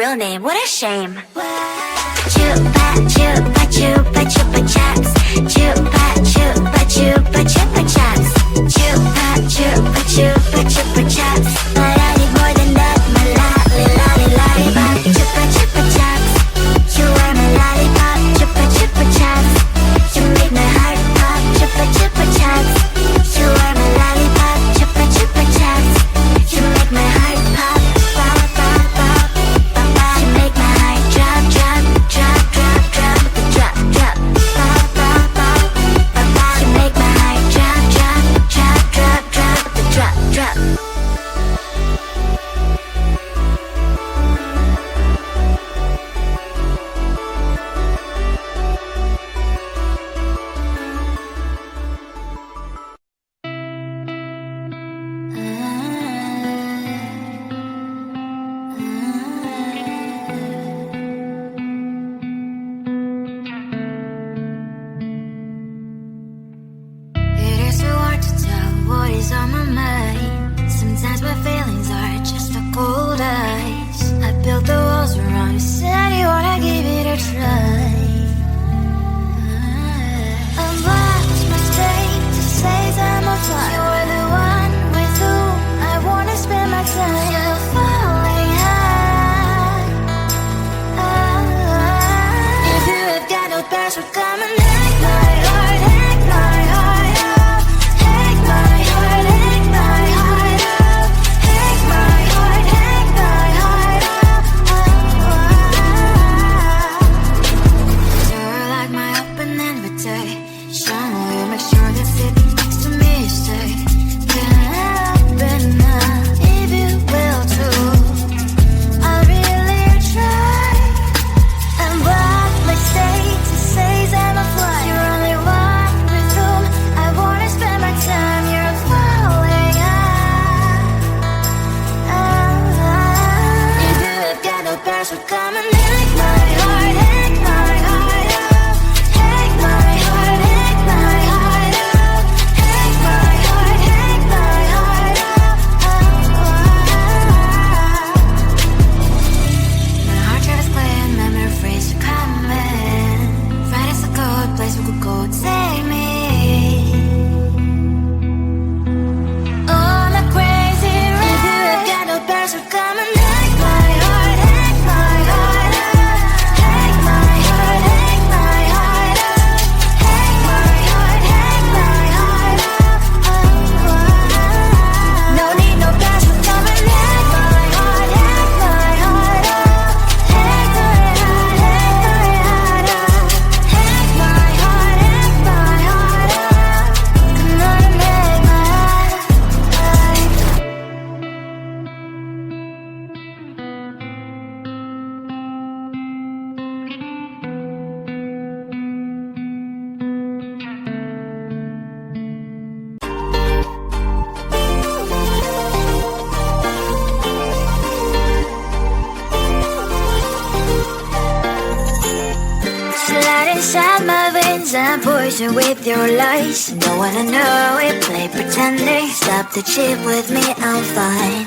real name, what a shame. Chupa chupa chupa chupa chaps. Chupa chupa chupa chupa chaps. Chupa chupa chupa chupa chaps. But I need more than that, my lollipop. Chupa chupa chaps. You are my lollipop. Chupa chupa chaps. You make my heart pop. Chupa chupa chaps. You are my lollipop. Chupa chupa chaps. You make my heart pop. Pop pop pop pop pop. You make my heart drop drop drop drop drop drop drop. Pop pop pop pop pop. You make my heart drop drop drop drop drop drop drop. It is so hard to tell what is on my mind. Sometimes my feelings are just a cold ice. I built the walls around you, said you wanna give it a try. And what's my state to say I'm a fly? You're the one with whom I wanna spend my time. You're falling high. If you have got no password, come and hack my heart, hack my heart up. Hack my heart, hack my heart up. Hack my heart, hack my heart up. You're like my open invitation. Will you make sure that sitting next to me you stay? Can happen now, if you will too. I'll really try. And what my state to say I'm a fly. You're only one with whom I wanna spend my time. You're falling high. If you have got no password, come and hack my heart, hack my heart up. Hack my heart, hack my heart up. Hack my heart, hack my heart up. My heart tries to play and memory freeze to come in. Friday's a good place we could go, take me. On a crazy ride. If you have got no password, come and hack my heart, hack my heart up. Hack my heart, hack my heart up. Hack my heart, hack my heart up. No need no password, come and hack my heart, hack my heart up. Hack my heart, hack my heart up. Hack my heart, hack my heart up. Come on and hack my heart. Slide inside my veins and poison with your lies. Don't wanna know it, play pretending. Stop the chip with me, I'm fine.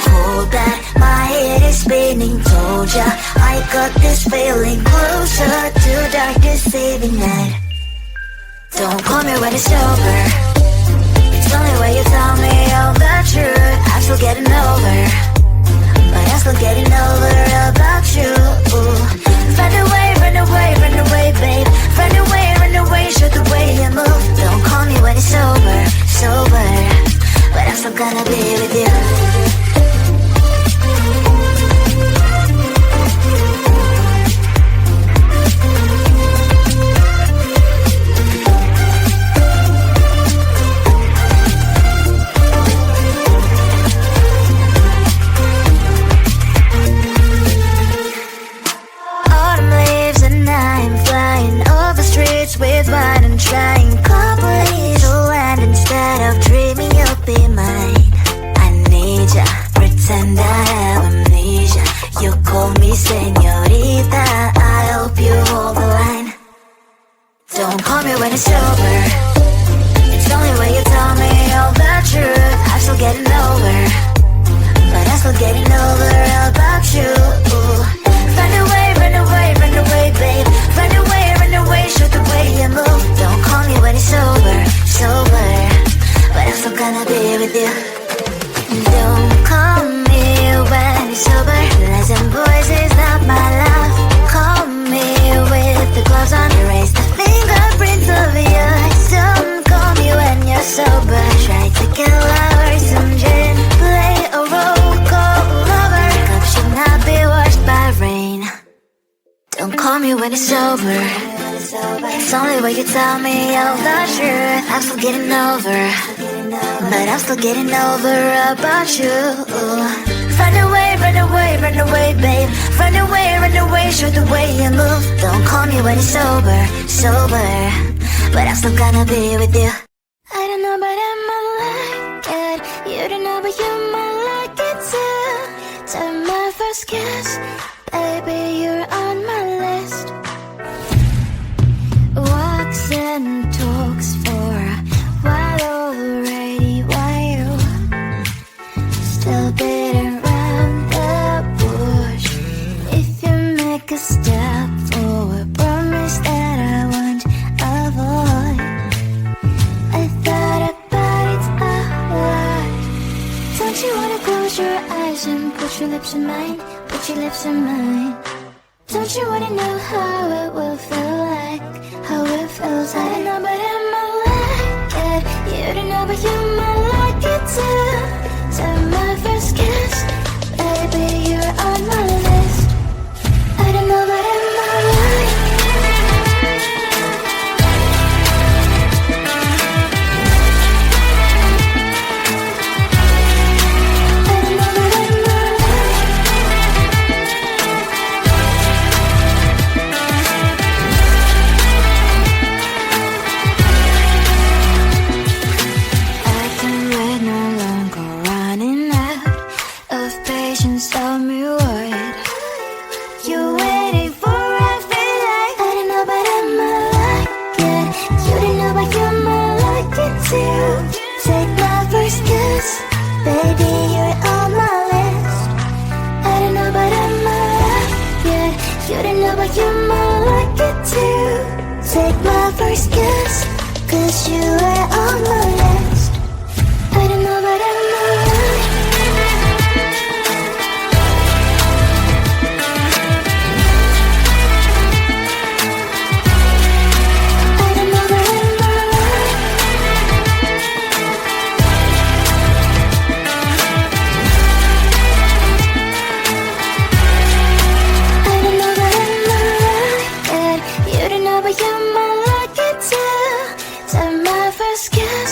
Hold that, my head is spinning. Told ya, I got this feeling. Closer to dark deceiving night. Don't call me when it's over. It's only when you tell me all the truth. I'm still getting over, but I'm still getting over about you. Run away, run away, run away, babe. Run away, show the way you move. Don't call me when it's over, sober, but I'm still gonna be with you. Autumn leaves and I'm flying over streets with wine and trying company to land instead of dreaming you'll be mine. I need ya, pretend I have amnesia. You call me señorita, I hope you hold the line. Don't call me when it's over. It's only when you tell me all the truth. I'm still getting over, but I'm still getting over about you. Run away, run away, run away, babe. Run away, show the way you move. Don't call me when it's sober, sober, but I'm still gonna be with you. Don't call me when it's sober. Listen, boys, is not my love. Call me with the gloves on. Erase the fingerprints of your eyes. Don't call me when you're sober. Try to get lower, some gin. Play a role, call lover. Cup should not be washed by rain. Don't call me when it's sober. It's only when you tell me all the truth. I'm still getting over, but I'm still getting over about you. Run away, run away, run away, babe. Run away, show the way you move. Don't call me when it's sober, sober, but I'm still gonna be with you. I don't know, but I might like it. You don't know, but you might like it too. To my first kiss, baby, you're on my list. Walks and talks for a while already. Why you still beating around the bush? If you make a step forward, promise that I won't avoid. I thought about it a lot. Don't you wanna close your eyes and put your lips in mine? Put your lips in mine. Don't you wanna know how it will feel like? How it feels like? I don't know, but I might like it. You don't know, but you might like it too. To my first kiss, baby, you're on my list. I don't know, but I might like it. Tell me what you're waiting for. I feel like I don't know, but I might like it. You don't know, but you might like it too. Take my first kiss, baby, you're on my list. I don't know, but I might like it. You don't know, but you might like it too. Take my first kiss, 'cause you are on my list. I don't know, but I might like it. But you might like it too. To my first kiss,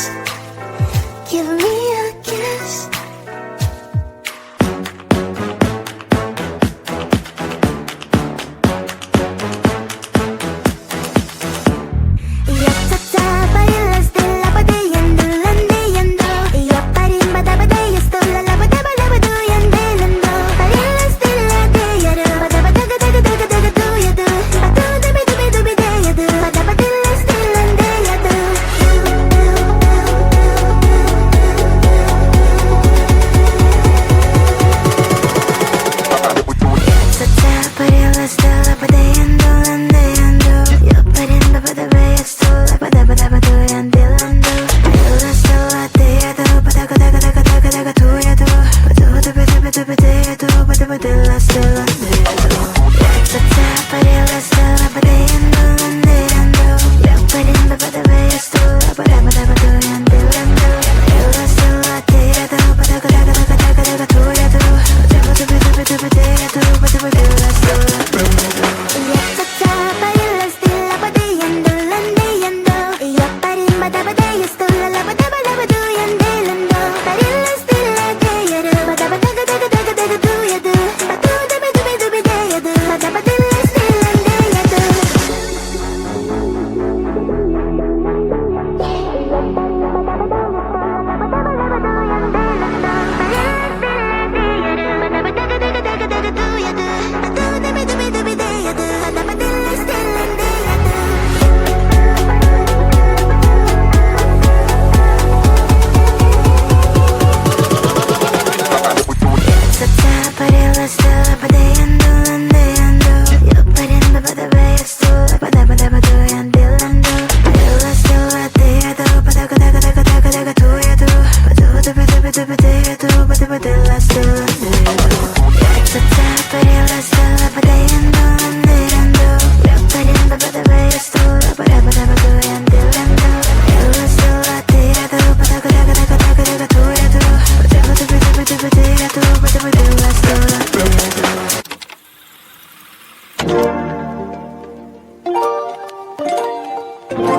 Need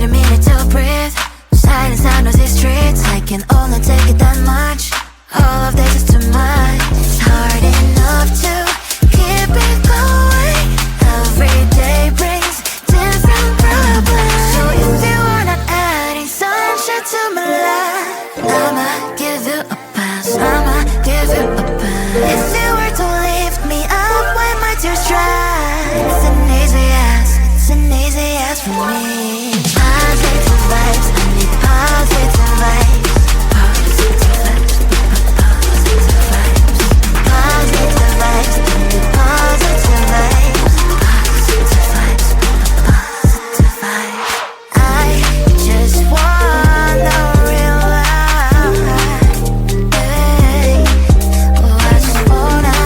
a minute to breathe. Silence out noisy streets. I can only take it that much. All of this is too much. It's hard enough to keep it going. Every day brings different problems. So if you are not adding sunshine to my life, I'ma give you a pass. I'ma give you a pass. If you were to lift me up when my tears dry, it's an easy yes. It's an easy yes for me. Positive vibes, I need positive vibes. Positive vibes, positive vibes. Positive vibes, I need positive vibes. Positive vibes, positive vibes. I just wanna realize, hey, oh, I just wanna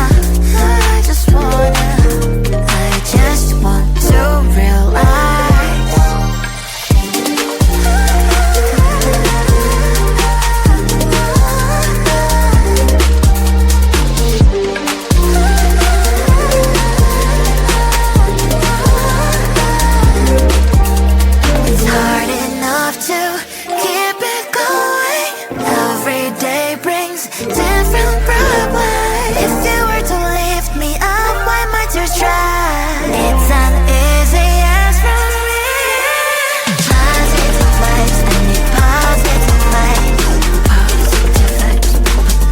to realize. It's hard enough to keep it going. Every day brings different problems. If you were to lift me up when my tears dry, it's an easy yes from me. Positive vibes, I need positive vibes. Positive vibes,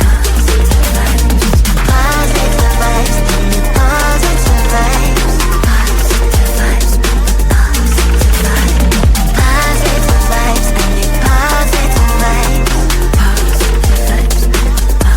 positive vibes. Positive vibes, I need positive vibes. Positive vibes, positive vibes. Positive vibes, I need positive vibes. Positive vibes, positive vibes.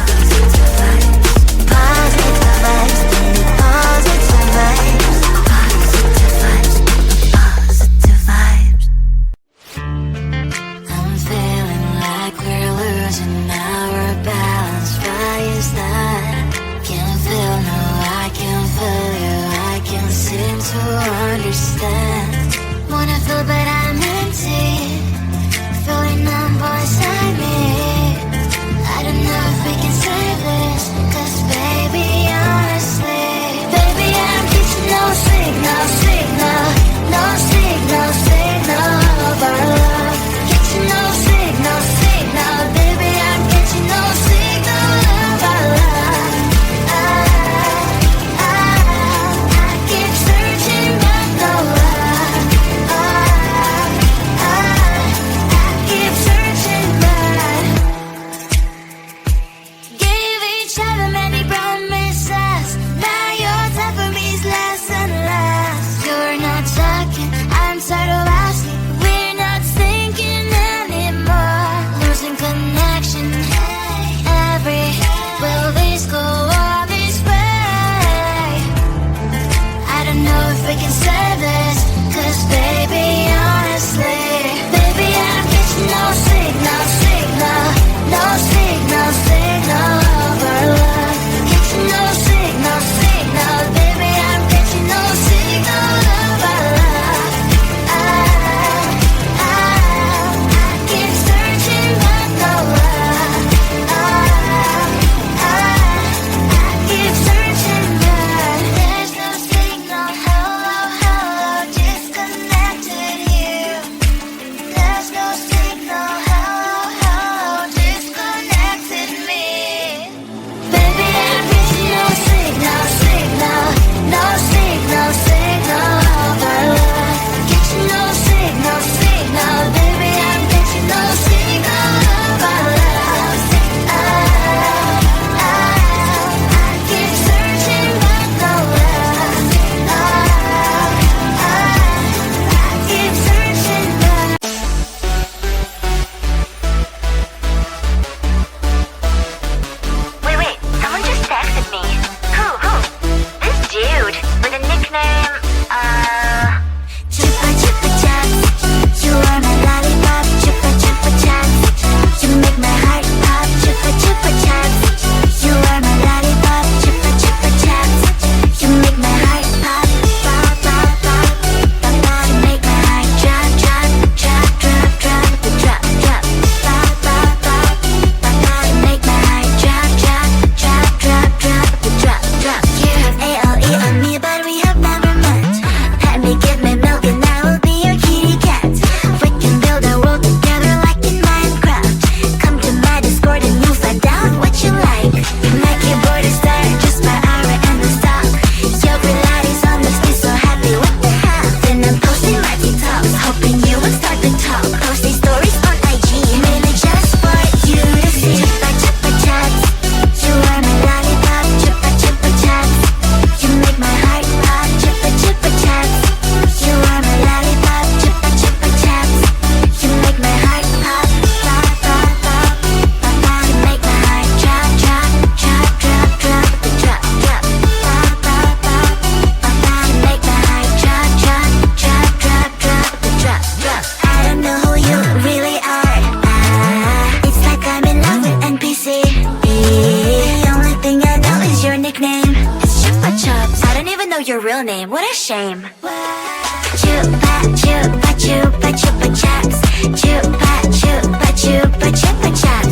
your real name, what a shame. Chupa chupa chupa chupa chups. Chupa chupa chupa chupa chups.